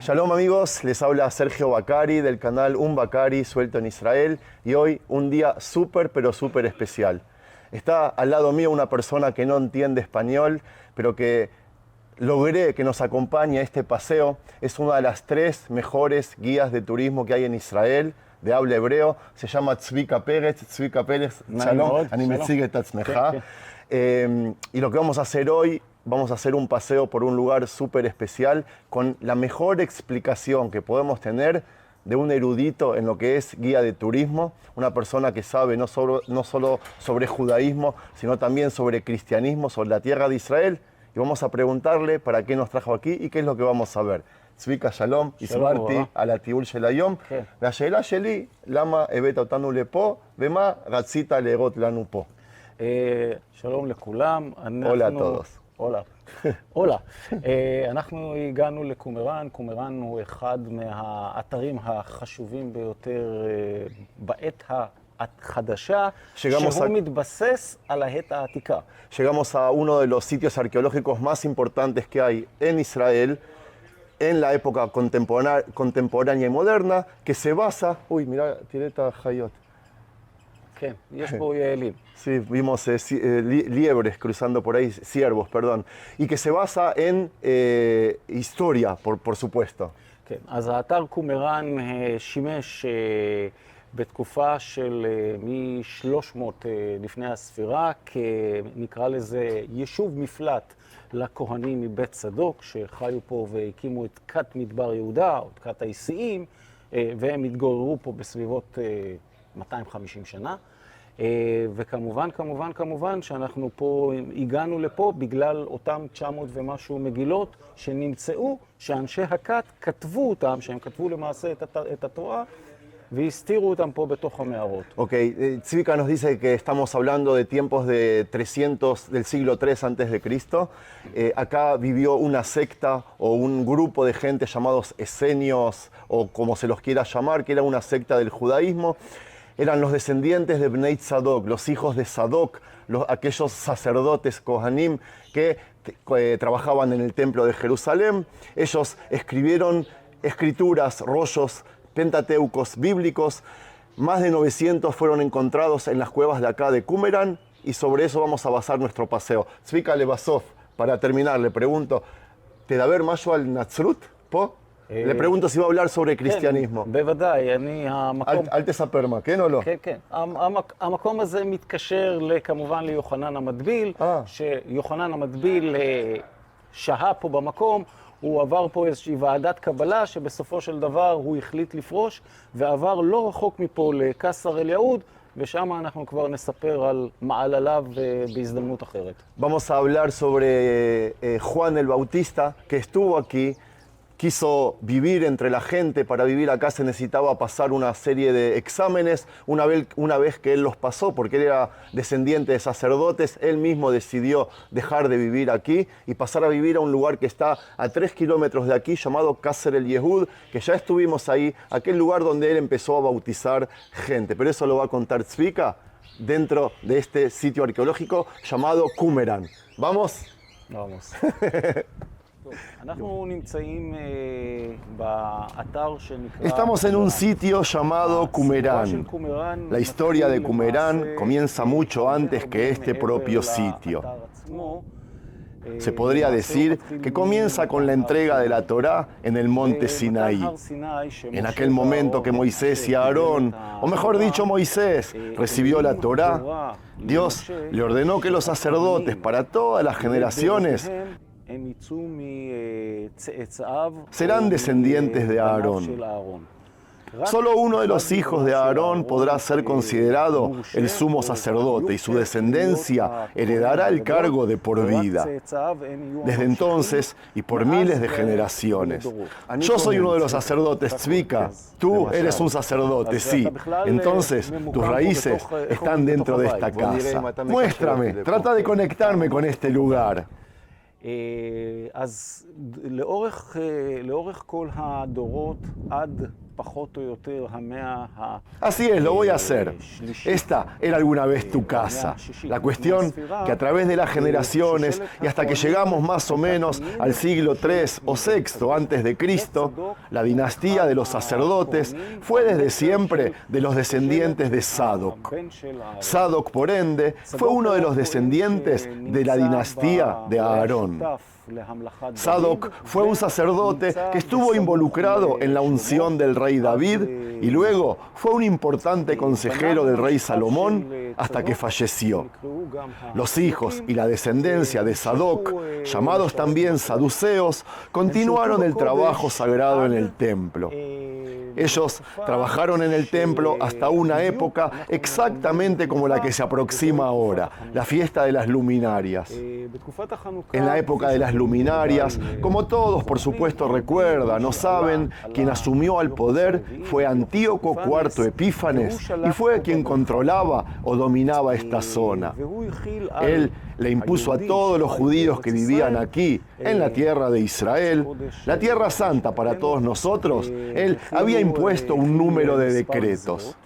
Shalom amigos, les habla Sergio Bacari del canal Un Bacari suelto en Israel y hoy un día súper especial. Está al lado mío una persona que no entiende español, pero que logré que nos acompañe a este paseo. Es una de las 3 mejores guías de turismo que hay en Israel, de habla hebreo. Se llama Tzvika Pérez. Tzvika Pérez, Shalom, ani metzig et atzmecha. Y lo que vamos a hacer hoy, vamos a hacer un paseo por un lugar súper especial con la mejor explicación que podemos tener de un erudito en lo que es guía de turismo, una persona que sabe no solo sobre judaísmo, sino también sobre cristianismo, sobre la tierra de Israel. Y vamos a preguntarle para qué nos trajo aquí y qué es lo que vamos a ver. Tzvika, shalom, הסברתי על הטיול של היום, והשאלה שלי, למה הבאת אותנו לפה ומה רצית להראות לנו פה? שלום לכולם. Hola a todos. הולה. אנחנו הגענו לקומראן. קומראן הוא אחד מהאתרים החשובים ביותר בעת החדשה, שהוא מתבסס על העת העתיקה. Llegamos a uno de los sitios arqueológicos más importantes que hay en Israel, en la época contemporánea y moderna, que se basa... Uy, mira, tiré esta Hayot. כן, יש פה יעלים. Sí, vimos liebres cruzando por ahí, ciervos, perdón. Y que se basa en historia, por supuesto. כן, אז האתר קומראן שימש בתקופה של מ-300 לפני הספירה, נקרא לזה יישוב מפלט לכהנים מבית צדוק, שחיו פה והקימו את כת מדבר יהודה, או את כת האיסיים, והם התגוררו פה בסביבות 250 שנה. וכמובן שאנחנו פה, הגענו לפה בגלל אותם 900 ומשהו מגילות שנמצאו, שאנשי הכת כתבו אותם, שהם כתבו למעשה את התורה, והסתירו אותם פה בתוך המערות. Ok, Tzvika nos dice que estamos hablando de tiempos de 300 del siglo III antes de Cristo. Acá vivió una secta o un grupo de gente llamados esenios, o como se los quiera llamar, que era una secta del judaísmo. Eran los descendientes de Bnei Tzadok, los hijos de Sadok, aquellos sacerdotes Kohanim que trabajaban en el templo de Jerusalén. Ellos escribieron escrituras, rollos pentateucos bíblicos. Más de 900 fueron encontrados en las cuevas de acá de Qumran y sobre eso vamos a basar nuestro paseo. Tzvika Lebasov, para terminar, le pregunto, ¿te da ver mayo al Natsrut? ¿Po? Le pregunto si va a hablar sobre cristianismo. בוודאי, אני המקום... אל תספר מה, כן או לא? כן. המקום הזה מתקשר כמובן ליוחנן המטביל, שיוחנן המטביל שהה פה במקום, הוא עבר פה איזושהי ועדת קבלה, שבסופו של דבר הוא החליט לפרוש, ועבר לא רחוק מפה לקסר אל יהוד, ושם אנחנו כבר נספר על מעלליו בהזדמנות אחרת. Vamos a hablar sobre Juan el Bautista, que estuvo aquí. Quiso vivir entre la gente. Para vivir acá se necesitaba pasar una serie de exámenes. Una vez que él los pasó, porque él era descendiente de sacerdotes, él mismo decidió dejar de vivir aquí y pasar a vivir a un lugar que está a 3 kilómetros de aquí, llamado Kasser el Yehud, que ya estuvimos ahí, aquel lugar donde él empezó a bautizar gente. Pero eso lo va a contar Tzvika dentro de este sitio arqueológico llamado Qumran. ¿Vamos? Vamos. Estamos en un sitio llamado Qumran. La historia de Qumran comienza mucho antes que este propio sitio. Se podría decir que comienza con la entrega de la Torá en el monte Sinaí. En aquel momento que Moisés y Aarón, o mejor dicho Moisés, recibió la Torá, Dios le ordenó que los sacerdotes para todas las generaciones serán descendientes de Aarón. Solo uno de los hijos de Aarón podrá ser considerado el sumo sacerdote y su descendencia heredará el cargo de por vida. Desde entonces y por miles de generaciones. Yo soy uno de los sacerdotes, Tzvika. Tú eres un sacerdote, sí. Entonces tus raíces están dentro de esta casa. Muéstrame, trata de conectarme con este lugar. אז לאורך כל הדורות עד פחות או יותר המאה Así es, lo voy a hacer. Esta era alguna vez tu casa. La cuestión que a través de las generaciones y hasta que llegamos más o menos al siglo III o VI antes de Cristo, la dinastía de los sacerdotes fue desde siempre de los descendientes de Sadoc. Sadoc, por ende, fue uno de los descendientes de la dinastía de Aarón. Sadoc fue un sacerdote que estuvo involucrado en la unción del rey David y luego fue un importante consejero del rey Salomón hasta que falleció. Los hijos y la descendencia de Sadoc, llamados también saduceos, continuaron el trabajo sagrado en el templo. Ellos trabajaron en el templo hasta una época exactamente como la que se aproxima ahora, la fiesta de las luminarias. En la época de las luminarias, como todos por supuesto recuerdan o saben, quien asumió al poder fue Antíoco IV Epífanes y fue quien controlaba o dominaba esta zona. Él le impuso a todos los judíos que vivían aquí, en la tierra de Israel, la tierra santa para todos nosotros, él había impuesto un número de decretos.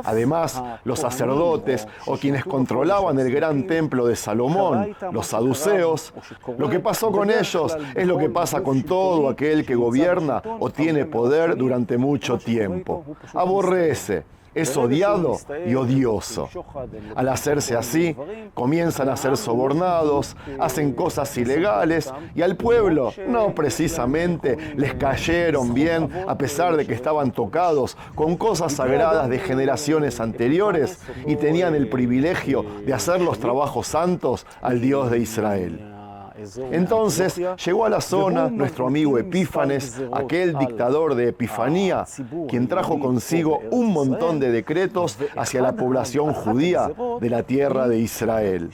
Además, los sacerdotes o quienes controlaban el gran templo de Salomón, los saduceos, lo que pasó con ellos es lo que pasa con todo aquel que gobierna o tiene poder durante mucho tiempo. Aborrece. Es odiado y odioso. Al hacerse así, comienzan a ser sobornados, hacen cosas ilegales y al pueblo, no precisamente, les cayeron bien a pesar de que estaban tocados con cosas sagradas de generaciones anteriores y tenían el privilegio de hacer los trabajos santos al Dios de Israel. Entonces llegó a la zona nuestro amigo Epífanes, aquel dictador de Epifanía, quien trajo consigo un montón de decretos hacia la población judía de la tierra de Israel.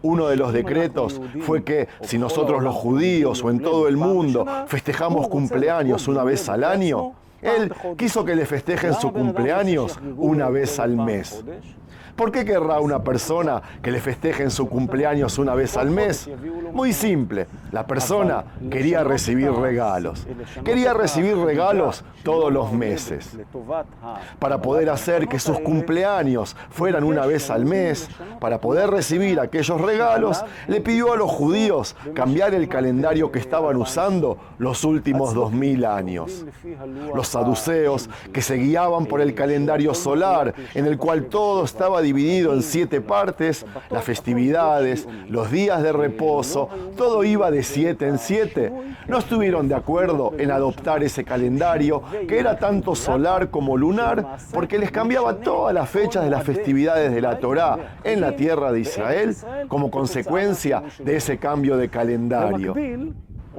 Uno de los decretos fue que si nosotros los judíos o en todo el mundo festejamos cumpleaños una vez al año, él quiso que le festejen su cumpleaños una vez al mes. ¿Por qué querrá una persona que le festejen su cumpleaños una vez al mes? Muy simple, la persona quería recibir regalos. Quería recibir regalos todos los meses. Para poder hacer que sus cumpleaños fueran una vez al mes, para poder recibir aquellos regalos, le pidió a los judíos cambiar el calendario que estaban usando los últimos 2000 años. Los saduceos, que se guiaban por el calendario solar, en el cual todo estaba dividido en 7 partes, las festividades, los días de reposo, todo iba de 7 en 7. No estuvieron de acuerdo en adoptar ese calendario, que era tanto solar como lunar, porque les cambiaba todas las fechas de las festividades de la Torá en la tierra de Israel como consecuencia de ese cambio de calendario.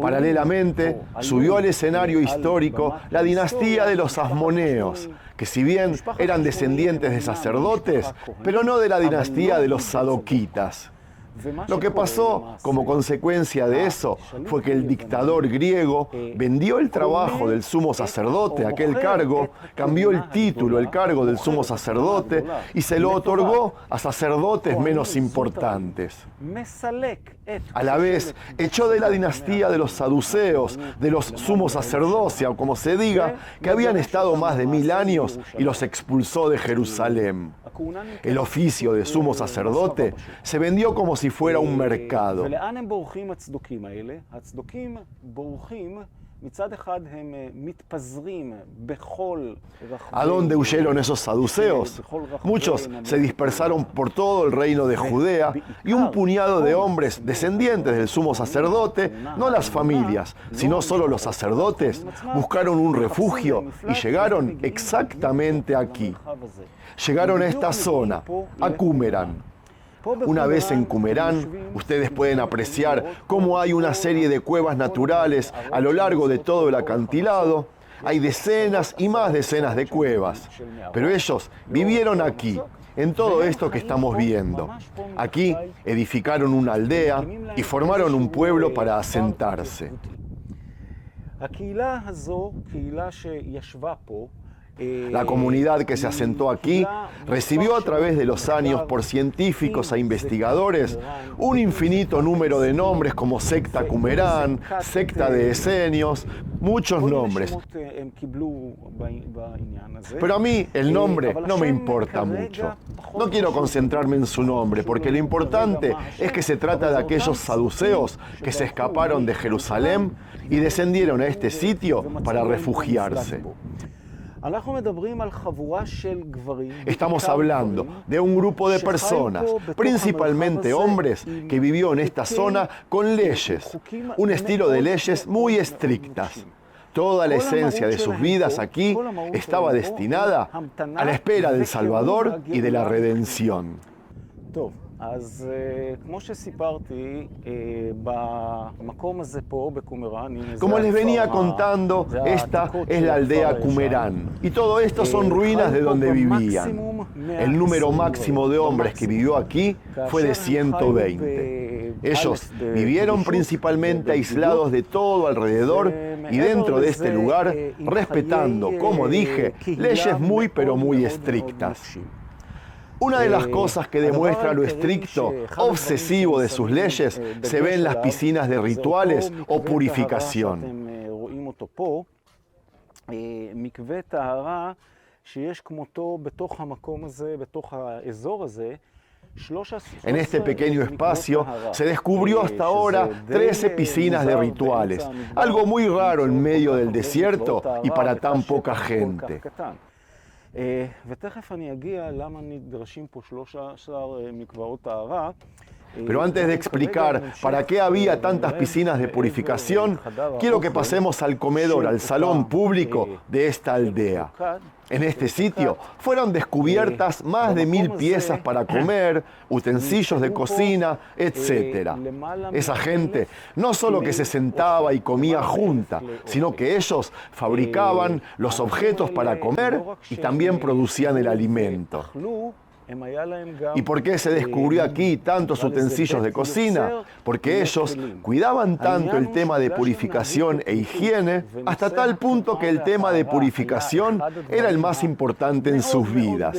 Paralelamente, subió al escenario histórico la dinastía de los Asmoneos, que si bien eran descendientes de sacerdotes, pero no de la dinastía de los sadoquitas. Lo que pasó como consecuencia de eso fue que el dictador griego vendió el trabajo del sumo sacerdote, aquel cargo, cambió el título, el cargo del sumo sacerdote, y se lo otorgó a sacerdotes menos importantes. A la vez, echó de la dinastía de los saduceos, de los sumos sacerdocia, o como se diga, que habían estado más de 1000 años, y los expulsó de Jerusalén. El oficio de sumo sacerdote se vendió como si fuera un mercado. ¿A dónde huyeron esos saduceos? Muchos se dispersaron por todo el reino de Judea y un puñado de hombres descendientes del sumo sacerdote, no las familias, sino solo los sacerdotes, buscaron un refugio y llegaron exactamente aquí. Llegaron a esta zona, a Qumran. Una vez en Qumran, ustedes pueden apreciar cómo hay una serie de cuevas naturales a lo largo de todo el acantilado. Hay decenas y más decenas de cuevas, pero ellos vivieron aquí, en todo esto que estamos viendo. Aquí edificaron una aldea y formaron un pueblo para asentarse. La comunidad que se asentó aquí recibió a través de los años por científicos e investigadores un infinito número de nombres como secta Qumran, secta de Esenios, muchos nombres. Pero a mí el nombre no me importa mucho. No quiero concentrarme en su nombre, porque lo importante es que se trata de aquellos saduceos que se escaparon de Jerusalén y descendieron a este sitio para refugiarse. Estamos hablando de un grupo de personas, principalmente hombres, que vivió en esta zona con leyes, un estilo de leyes muy estrictas. Toda la esencia de sus vidas aquí estaba destinada a la espera del Salvador y de la redención. אז כמו שסיפרתי, במקום הזה פה בקומראן, Como les venía contando, esta es la aldea Qumran. Y todo esto son ruinas de donde vivían. El número máximo de hombres que vivió aquí fue de 120. Ellos vivieron principalmente aislados de todo alrededor y dentro de este lugar, respetando, como dije, leyes muy pero muy estrictas. Una de las cosas que demuestra lo estricto, obsesivo de sus leyes, se ve en las piscinas de rituales o purificación. En este pequeño espacio se descubrió hasta ahora 13 piscinas de rituales, algo muy raro en medio del desierto y para tan poca gente. Pero antes de explicar para qué había tantas piscinas de purificación, quiero que pasemos al comedor, al salón público de esta aldea. En este sitio fueron descubiertas más de 1000 piezas para comer, utensilios de cocina, etc. Esa gente no solo que se sentaba y comía junta, sino que ellos fabricaban los objetos para comer y también producían el alimento. ¿Y por qué se descubrió aquí tantos utensilios de cocina? Porque ellos cuidaban tanto el tema de purificación e higiene, hasta tal punto que el tema de purificación era el más importante en sus vidas.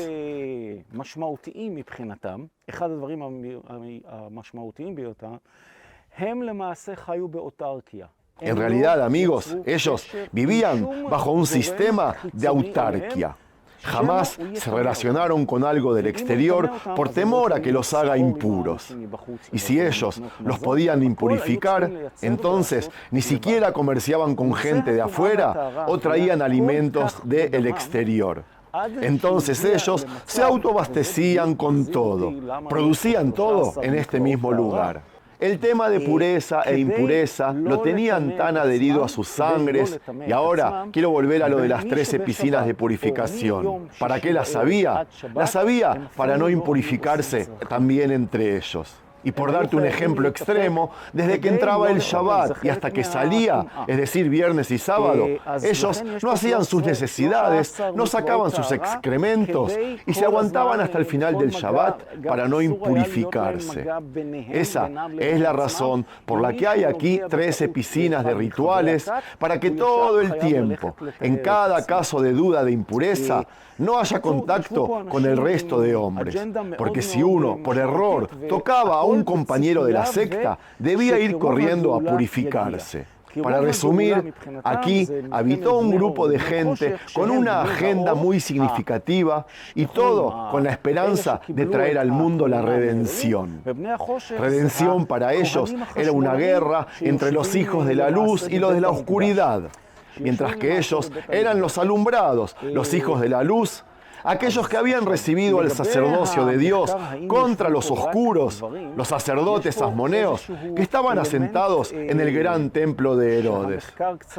En realidad, amigos, ellos vivían bajo un sistema de autarquía. Jamás se relacionaron con algo del exterior por temor a que los haga impuros. Y si ellos los podían impurificar, entonces ni siquiera comerciaban con gente de afuera o traían alimentos del exterior. Entonces ellos se autoabastecían con todo, producían todo en este mismo lugar. El tema de pureza e impureza lo tenían tan adherido a sus sangres, y ahora quiero volver a lo de las 13 piscinas de purificación. ¿Para qué las había? Las había para no impurificarse también entre ellos. Y por darte un ejemplo extremo, desde que entraba el Shabbat y hasta que salía, es decir, viernes y sábado, ellos no hacían sus necesidades, no sacaban sus excrementos y se aguantaban hasta el final del Shabbat para no impurificarse. Esa es la razón por la que hay aquí 13 piscinas de rituales, para que todo el tiempo, en cada caso de duda de impureza, no haya contacto con el resto de hombres, porque si uno, por error, tocaba a un compañero de la secta, debía ir corriendo a purificarse. Para resumir, aquí habitó un grupo de gente con una agenda muy significativa y todo con la esperanza de traer al mundo la redención. Redención para ellos era una guerra entre los hijos de la luz y los de la oscuridad. Mientras que ellos eran los alumbrados, los hijos de la luz, aquellos que habían recibido el sacerdocio de Dios contra los oscuros, los sacerdotes asmoneos, que estaban asentados en el gran templo de Herodes.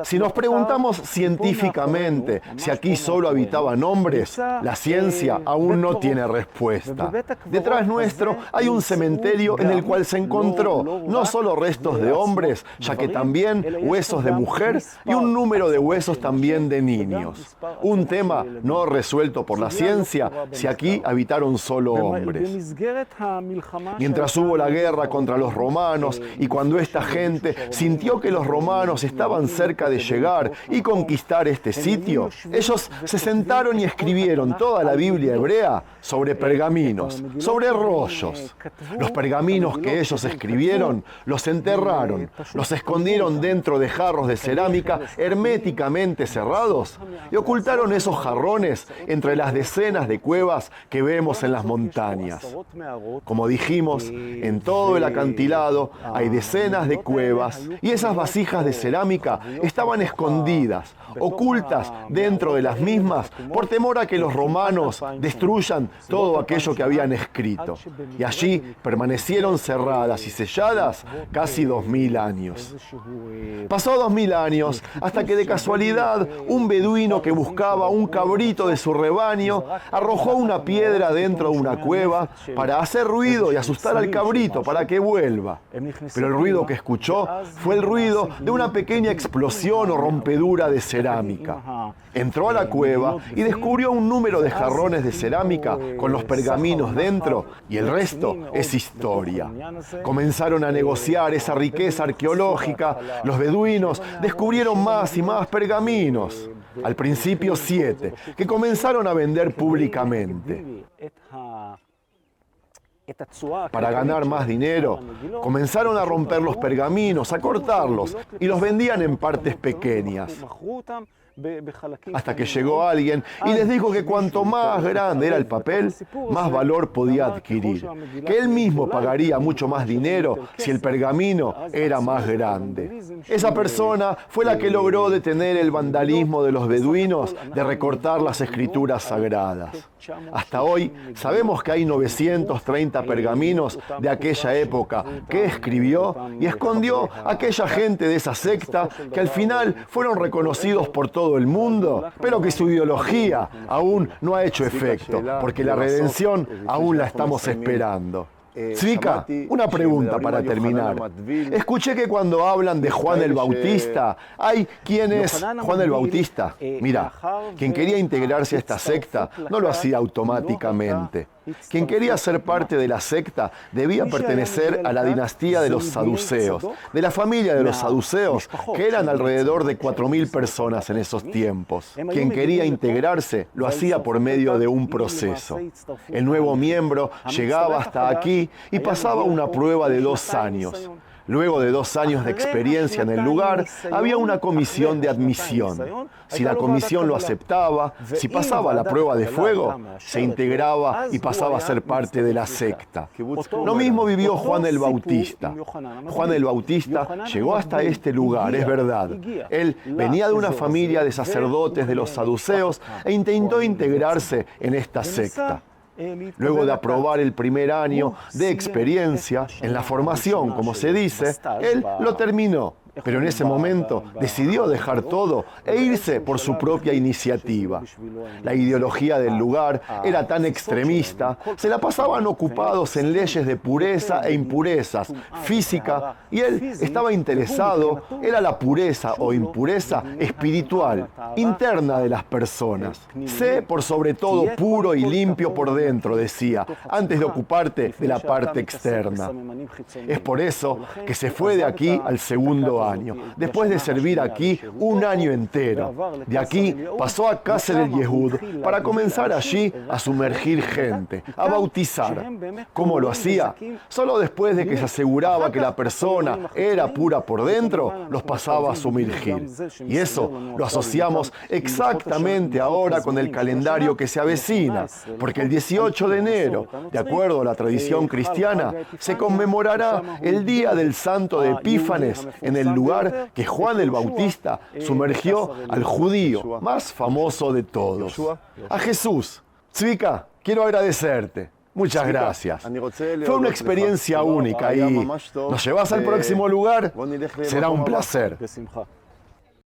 Si nos preguntamos científicamente si aquí solo habitaban hombres, la ciencia aún no tiene respuesta. Detrás nuestro hay un cementerio en el cual se encontró no solo restos de hombres, ya que también huesos de mujer y un número de huesos también de niños. Un tema no resuelto por la ciencia si aquí habitaron solo hombres. Mientras hubo la guerra contra los romanos y cuando esta gente sintió que los romanos estaban cerca de llegar y conquistar este sitio, ellos se sentaron y escribieron toda la Biblia hebrea sobre pergaminos, sobre rollos. Los pergaminos que ellos escribieron los enterraron, los escondieron dentro de jarros de cerámica herméticamente cerrados y ocultaron esos jarrones entre las decenas de cuevas que vemos en las montañas. Como dijimos, en todo el acantilado hay decenas de cuevas y esas vasijas de cerámica estaban escondidas, ocultas dentro de las mismas por temor a que los romanos destruyan todo aquello que habían escrito. Y allí permanecieron cerradas y selladas casi 2000 años. Pasó 2000 años hasta que de casualidad un beduino que buscaba un cabrito de su rebaño arrojó una piedra dentro de una cueva para hacer ruido y asustar al cabrito para que vuelva. Pero el ruido que escuchó fue el ruido de una pequeña explosión o rompedura de cerámica. Entró a la cueva y descubrió un número de jarrones de cerámica con los pergaminos dentro y el resto es historia. Comenzaron a negociar esa riqueza arqueológica. Los beduinos descubrieron más y más pergaminos. Al principio 7, que comenzaron a vender públicamente. Para ganar más dinero, comenzaron a romper los pergaminos, a cortarlos y los vendían en partes pequeñas. Hasta que llegó alguien y les dijo que cuanto más grande era el papel, más valor podía adquirir, que él mismo pagaría mucho más dinero si el pergamino era más grande. Esa persona fue la que logró detener el vandalismo de los beduinos de recortar las escrituras sagradas. Hasta hoy sabemos que hay 930 pergaminos de aquella época que escribió y escondió aquella gente de esa secta que al final fueron reconocidos por todo el mundo, pero que su ideología aún no ha hecho efecto, porque la redención aún la estamos esperando. Zvika, una pregunta para terminar. Escuché que cuando hablan de Juan el Bautista, hay quienes... Juan el Bautista, mira, quien quería integrarse a esta secta no lo hacía automáticamente. Quien quería ser parte de la secta debía pertenecer a la dinastía de los saduceos, de la familia de los saduceos, que eran alrededor de 4000 personas en esos tiempos. Quien quería integrarse lo hacía por medio de un proceso. El nuevo miembro llegaba hasta aquí y pasaba una prueba de 2 años. Luego de 2 años de experiencia en el lugar, había una comisión de admisión. Si la comisión lo aceptaba, si pasaba la prueba de fuego, se integraba y pasaba a ser parte de la secta. Lo mismo vivió Juan el Bautista. Juan el Bautista llegó hasta este lugar, es verdad. Él venía de una familia de sacerdotes de los saduceos e intentó integrarse en esta secta. Luego de aprobar el primer año de experiencia en la formación, como se dice, él lo terminó. Pero en ese momento decidió dejar todo e irse por su propia iniciativa. La ideología del lugar era tan extremista, se la pasaban ocupados en leyes de pureza e impurezas, física, y él estaba interesado, era la pureza o impureza espiritual, interna de las personas. Sé por sobre todo puro y limpio por dentro, decía, antes de ocuparte de la parte externa. Es por eso que se fue de aquí al segundo año. Después de servir aquí 1 año entero. De aquí pasó a Qasr el-Yehud para comenzar allí a sumergir gente, a bautizar. ¿Cómo lo hacía? Solo después de que se aseguraba que la persona era pura por dentro, los pasaba a sumergir. Y eso lo asociamos exactamente ahora con el calendario que se avecina, porque el 18 de enero, de acuerdo a la tradición cristiana, se conmemorará el día del Santo de Epífanes en el lugar que Juan el Bautista sumergió al judío más famoso de todos, a Jesús. Zvika, quiero agradecerte. Muchas gracias. Fue una experiencia única y ¿nos llevas al próximo lugar? Será un placer.